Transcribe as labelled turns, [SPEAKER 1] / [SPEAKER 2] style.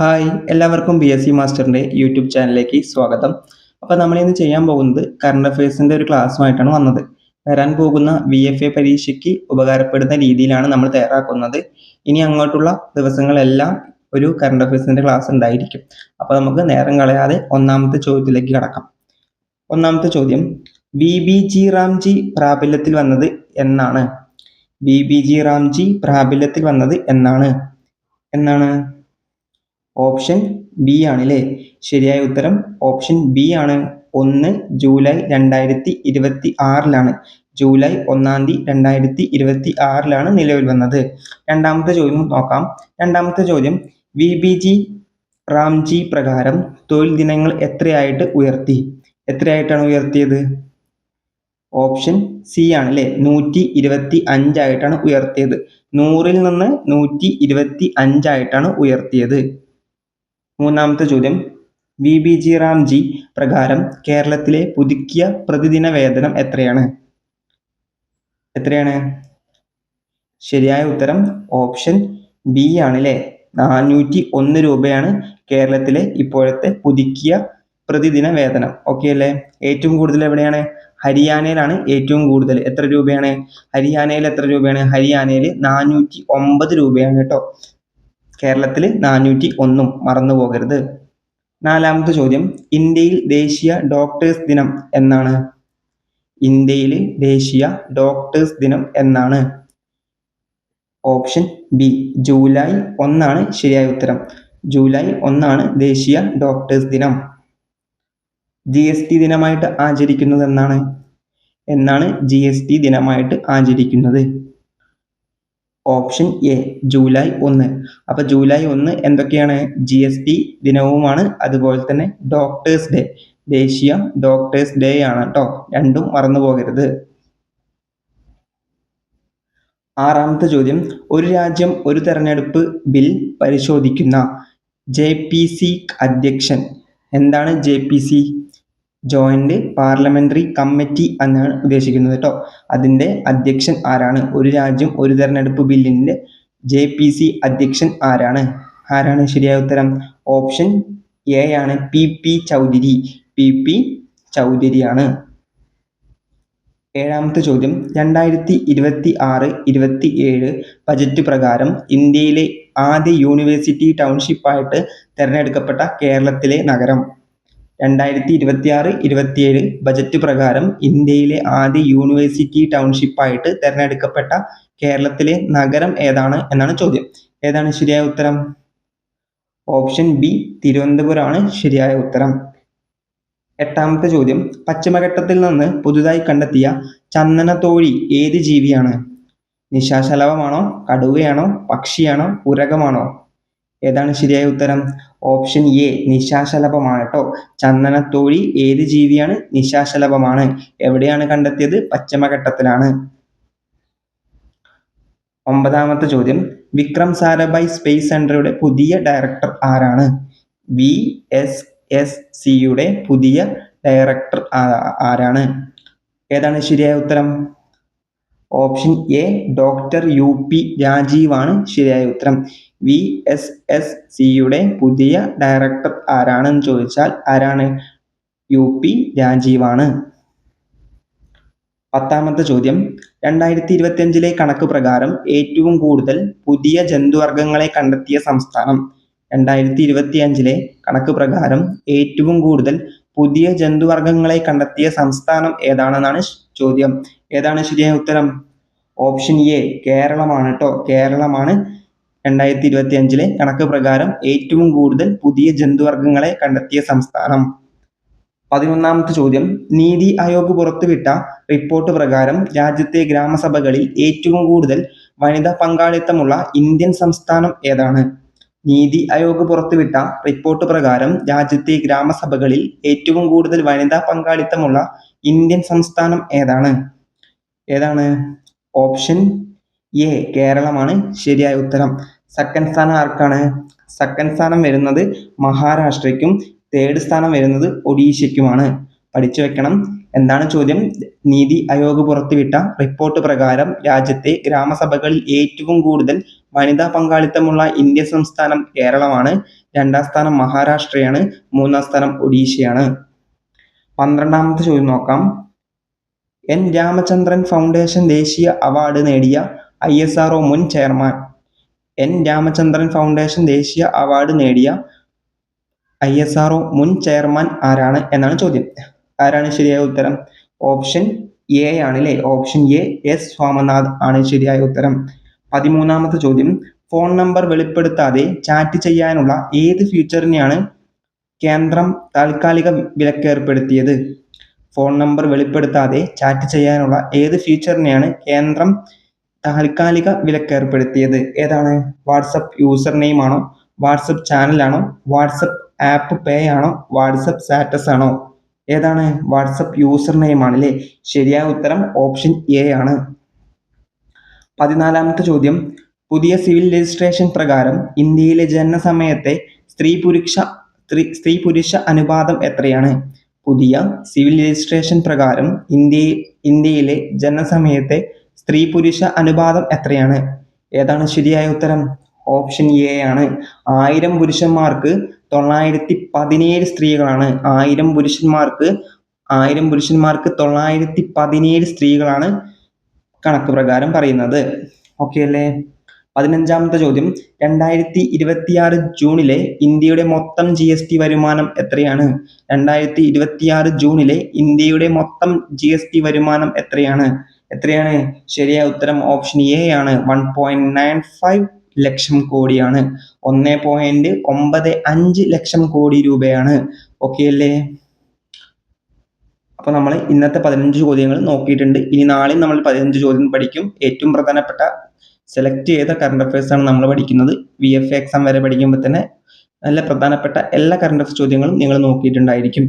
[SPEAKER 1] Hi എല്ലാവർക്കും B S C മാസ്റ്ററിൻ്റെ YouTube ചാനലിലേക്ക് സ്വാഗതം. അപ്പോൾ നമ്മളിന്ന് ചെയ്യാൻ പോകുന്നത് കറണ്ട് അഫയേഴ്സിൻ്റെ ഒരു ക്ലാസ്സുമായിട്ടാണ് വന്നത്. വരാൻ പോകുന്ന VFA പരീക്ഷയ്ക്ക് ഉപകാരപ്പെടുന്ന രീതിയിലാണ് നമ്മൾ തയ്യാറാക്കുന്നത്. ഇനി അങ്ങോട്ടുള്ള ദിവസങ്ങളെല്ലാം ഒരു കറണ്ട് അഫയേഴ്സിൻ്റെ ക്ലാസ് ഉണ്ടായിരിക്കും. അപ്പോൾ നമുക്ക് നേരം കളയാതെ ഒന്നാമത്തെ ചോദ്യത്തിലേക്ക് കടക്കാം. ഒന്നാമത്തെ ചോദ്യം, VBG റാംജി പ്രാബല്യത്തിൽ വന്നത് എന്നാണ്? VBG റാംജി പ്രാബല്യത്തിൽ വന്നത് എന്നാണ്? ഓപ്ഷൻ ബി ആണ് അല്ലേ? ശരിയായ ഉത്തരം ഓപ്ഷൻ ബി ആണ്. 1 ജൂലൈ 2026 ജൂലൈ 1 2026 നിലവിൽ വന്നത്. രണ്ടാമത്തെ ചോദ്യം നോക്കാം. രണ്ടാമത്തെ ചോദ്യം, VBG റാംജി പ്രകാരം തൊഴിൽ ദിനങ്ങൾ എത്രയായിട്ടാണ് ഉയർത്തിയത്? ഓപ്ഷൻ സി ആണ് അല്ലേ? 125 ആയിട്ടാണ് ഉയർത്തിയത്. 100-ൽ നിന്ന് 125 ആയിട്ടാണ് ഉയർത്തിയത്. മൂന്നാമത്തെ ചോദ്യം, VBG റാംജി പ്രകാരം കേരളത്തിലെ പുതുക്കിയ പ്രതിദിന വേതനം എത്രയാണ്? ശരിയായ ഉത്തരം ഓപ്ഷൻ ബി ആണ് അല്ലേ? 401 രൂപയാണ് കേരളത്തിലെ ഇപ്പോഴത്തെ പുതുക്കിയ പ്രതിദിന വേതനം. ഓക്കെ അല്ലേ? ഏറ്റവും കൂടുതൽ എവിടെയാണ്? ഹരിയാനയിലാണ് ഏറ്റവും കൂടുതൽ. എത്ര രൂപയാണ് ഹരിയാനയിൽ? ഹരിയാനയിൽ 409 രൂപയാണ് കേട്ടോ. കേരളത്തിൽ 401 മറന്നു പോകരുത്. നാലാമത്തെ ചോദ്യം, ഇന്ത്യയിൽ ദേശീയ ഡോക്ടേഴ്സ് ദിനം എന്നാണ്? ഇന്ത്യയിൽ ദേശീയ ഡോക്ടേഴ്സ് ദിനം എന്നാണ്? ഓപ്ഷൻ ബി ജൂലൈ 1 ശരിയായ ഉത്തരം. ജൂലൈ 1 ദേശീയ ഡോക്ടേഴ്സ് ദിനം. GST ദിനമായിട്ട് ആചരിക്കുന്നത് എന്നാണ് GST ദിനമായിട്ട് ആചരിക്കുന്നത്? Option A July 1. അപ്പോൾ ജൂലൈ 1 എന്തൊക്കെയാണ്? GST ദിനവുമാണ്, അതുപോലെ തന്നെ ഡോക്ടേഴ്സ് ഡേ, ദേശീയ ഡോക്ടേഴ്സ് ഡേ ആണ് കേട്ടോ. രണ്ടും മറന്നു പോകരുത്. ആറാമത്തെ ചോദ്യം, ഒരു രാജ്യം ഒരു തെരഞ്ഞെടുപ്പ് ബിൽ പരിശോധിക്കുന്ന JPC അധ്യക്ഷൻ എന്താണ്? JPC ജോയിന്റ് പാർലമെന്ററി കമ്മിറ്റി എന്നാണ് ഉദ്ദേശിക്കുന്നത് കേട്ടോ. അതിൻ്റെ അധ്യക്ഷൻ ആരാണ്? ഒരു രാജ്യം ഒരു തെരഞ്ഞെടുപ്പ് ബില്ലിൻ്റെ JPC അധ്യക്ഷൻ ആരാണ്? ശരിയായ ഉത്തരം ഓപ്ഷൻ എ ആണ്. PP ചൗധരിയാണ്. ഏഴാമത്തെ ചോദ്യം, 2026-27 ബജറ്റ് പ്രകാരം ഇന്ത്യയിലെ ആദ്യ യൂണിവേഴ്സിറ്റി ടൗൺഷിപ്പായിട്ട് തിരഞ്ഞെടുക്കപ്പെട്ട കേരളത്തിലെ നഗരം? 2026-27 ബജറ്റ് പ്രകാരം ഇന്ത്യയിലെ ആദ്യ യൂണിവേഴ്സിറ്റി ടൗൺഷിപ്പായിട്ട് തിരഞ്ഞെടുക്കപ്പെട്ട കേരളത്തിലെ നഗരം ഏതാണ് എന്നാണ് ചോദ്യം. ഏതാണ് ശരിയായ ഉത്തരം? ഓപ്ഷൻ ബി തിരുവനന്തപുരമാണ് ശരിയായ ഉത്തരം. എട്ടാമത്തെ ചോദ്യം, പശ്ചിമഘട്ടത്തിൽ നിന്ന് പുതുതായി കണ്ടെത്തിയ ചന്ദനത്തോഴി ഏത് ജീവിയാണ്? നിശാശലഭമാണോ, കടുവയാണോ, പക്ഷിയാണോ, ഉരകമാണോ? ഏതാണ് ശരിയായ ഉത്തരം? ഓപ്ഷൻ എ നിശാശലഭമാണ് കേട്ടോ. ചന്ദനത്തോഴി ഏത് ജീവിയാണ്? നിശാശലഭമാണ്. എവിടെയാണ് കണ്ടെത്തിയത്? പശ്ചിമഘട്ടത്തിലാണ്. ഒമ്പതാമത്തെ ചോദ്യം, വിക്രം സാരാഭായ് സ്പേസ് സെന്ററുടെ പുതിയ ഡയറക്ടർ ആരാണ്? VSSCയുടെ പുതിയ ഡയറക്ടർ ആരാണ്? ഏതാണ് ശരിയായ ഉത്തരം? ഓപ്ഷൻ എ ഡോക്ടർ UP രാജീവാണ് ശരിയായ ഉത്തരം. VSSCയുടെ പുതിയ ഡയറക്ടർ ആരാണെന്ന് ചോദിച്ചാൽ ആരാണ്? UP രാജീവാണ്. പത്താമത്തെ ചോദ്യം, 2025 കണക്ക് പ്രകാരം ഏറ്റവും കൂടുതൽ പുതിയ ജന്തുവർഗ്ഗങ്ങളെ കണ്ടെത്തിയ സംസ്ഥാനം? 2025 കണക്ക് പ്രകാരം ഏറ്റവും കൂടുതൽ പുതിയ ജന്തുവർഗ്ഗങ്ങളെ കണ്ടെത്തിയ സംസ്ഥാനം ഏതാണെന്നാണ് ചോദ്യം. ഏതാണ് ശരിയായ ഉത്തരം? ഓപ്ഷൻ എ കേരളമാണ് കേട്ടോ. കേരളമാണ് 2025 കണക്ക് പ്രകാരം ഏറ്റവും കൂടുതൽ പുതിയ ജന്തുവർഗ്ഗങ്ങളെ കണ്ടെത്തിയ സംസ്ഥാനം. 11ാമത്തെ ചോദ്യം, നീതി ആയോഗ് പുറത്തുവിട്ട റിപ്പോർട്ട് പ്രകാരം രാജ്യത്തെ ഗ്രാമസഭകളിൽ ഏറ്റവും കൂടുതൽ വനിതാ പങ്കാളിത്തമുള്ള ഇന്ത്യൻ സംസ്ഥാനം ഏതാണ്? നീതി ആയോഗ് പുറത്തുവിട്ട റിപ്പോർട്ട് പ്രകാരം രാജ്യത്തെ ഗ്രാമസഭകളിൽ ഏറ്റവും കൂടുതൽ വനിതാ പങ്കാളിത്തമുള്ള ഇന്ത്യൻ സംസ്ഥാനം ഏതാണ്? ഓപ്ഷൻ എ കേരളമാണ് ശരിയായ ഉത്തരം. സെക്കൻഡ് സ്ഥാനം ആർക്കാണ്? സെക്കൻഡ് സ്ഥാനം വരുന്നത് മഹാരാഷ്ട്രയ്ക്കും, തേർഡ് സ്ഥാനം വരുന്നത് ഒഡീഷയ്ക്കുമാണ്. പഠിച്ചു വെക്കണം. എന്താണ് ചോദ്യം? നീതി ആയോഗ് പുറത്തുവിട്ട റിപ്പോർട്ട് പ്രകാരം രാജ്യത്തെ ഗ്രാമസഭകളിൽ ഏറ്റവും കൂടുതൽ വനിതാ പങ്കാളിത്തമുള്ള ഇന്ത്യൻ സംസ്ഥാനം കേരളമാണ്. 2ാം സ്ഥാനം മഹാരാഷ്ട്രയാണ്. 3ാം സ്ഥാനം ഒഡീഷയാണ്. 12ാമത്തെ ചോദ്യം നോക്കാം. എൻ രാമചന്ദ്രൻ ഫൗണ്ടേഷൻ ദേശീയ അവാർഡ് നേടിയ ISRO മുൻ ചെയർമാൻ. എൻ രാമചന്ദ്രൻ ഫൗണ്ടേഷൻ ദേശീയ അവാർഡ് നേടിയ ISRO മുൻ ചെയർമാൻ ആരാണ് എന്നാണ് ചോദ്യം. ആരാണ് ശരിയായ ഉത്തരം? ഓപ്ഷൻ എ ആണ് അല്ലേ? ഓപ്ഷൻ എ എസ് സോമനാഥ് ആണ് ശരിയായ ഉത്തരം. 13ാമത്തെ ചോദ്യം. ഫോൺ നമ്പർ വെളിപ്പെടുത്താതെ ചാറ്റ് ചെയ്യാനുള്ള ഏത് ഫീച്ചറിനെയാണ് കേന്ദ്രം താൽക്കാലിക വിലക്കേർപ്പെടുത്തിയത്? ഫോൺ നമ്പർ വെളിപ്പെടുത്താതെ ചാറ്റ് ചെയ്യാനുള്ള ഏത് ഫീച്ചറിനെയാണ് കേന്ദ്രം താൽക്കാലിക വിലക്കേർപ്പെടുത്തിയത്? ഏതാണ്? വാട്സപ്പ് യൂസർ നെയിം ആണോ? വാട്സപ്പ് ചാനലാണോ? വാട്സപ്പ് ആപ്പ് പേ ആണോ? വാട്സപ്പ് സ്റ്റാറ്റസ് ആണോ? ഏതാണ്? വാട്സപ്പ് യൂസർ നെയിം ആണ് അല്ലേ? ശരിയായ ഉത്തരം ഓപ്ഷൻ എ ആണ്. 14ാമത്തെ ചോദ്യം. പുതിയ സിവിൽ രജിസ്ട്രേഷൻ പ്രകാരം ഇന്ത്യയിലെ ജനനസമയത്തെ സ്ത്രീ പുരുഷ അനുപാതം എത്രയാണ്? പുതിയ സിവിൽ രജിസ്ട്രേഷൻ പ്രകാരം ഇന്ത്യയിലെ ജനനസമയത്തെ സ്ത്രീ പുരുഷ അനുപാതം എത്രയാണ്? ഏതാണ് ശരിയായ ഉത്തരം? ഓപ്ഷൻ എ ആണ്. 1000 പുരുഷന്മാർക്ക് 917 സ്ത്രീകളാണ്. 1000 പുരുഷന്മാർക്ക് 917 സ്ത്രീകളാണ് കണക്ക് പ്രകാരം പറയുന്നത്. ഓക്കെ അല്ലേ? 15ാമത്തെ ചോദ്യം. 2026 ജൂണിലെ ഇന്ത്യയുടെ മൊത്തം GST വരുമാനം എത്രയാണ്? 2026 ജൂണിലെ ഇന്ത്യയുടെ മൊത്തം GST വരുമാനം എത്രയാണ്? ശരിയായ ഉത്തരം ഓപ്ഷൻ എ ആണ്. 1.95 ലക്ഷം കോടിയാണ്. 1.95 ലക്ഷം കോടി രൂപയാണ്. ഓക്കെ അല്ലേ? അപ്പോൾ നമ്മൾ ഇന്നത്തെ 15 ചോദ്യങ്ങൾ നോക്കിയിട്ടുണ്ട്. ഇനി നാളെ നമ്മൾ 15 ചോദ്യം പഠിക്കും. ഏറ്റവും പ്രധാനപ്പെട്ട സെലക്ട് ചെയ്ത കറണ്ട് അഫയേഴ്സ് ആണ് നമ്മൾ പഠിക്കുന്നത്. VFA എക്സാം വരെ പഠിക്കുമ്പോൾ തന്നെ നല്ല പ്രധാനപ്പെട്ട എല്ലാ കറണ്ട് അഫയേഴ്സ് ചോദ്യങ്ങളും നിങ്ങൾ നോക്കിയിട്ടുണ്ടായിരിക്കും.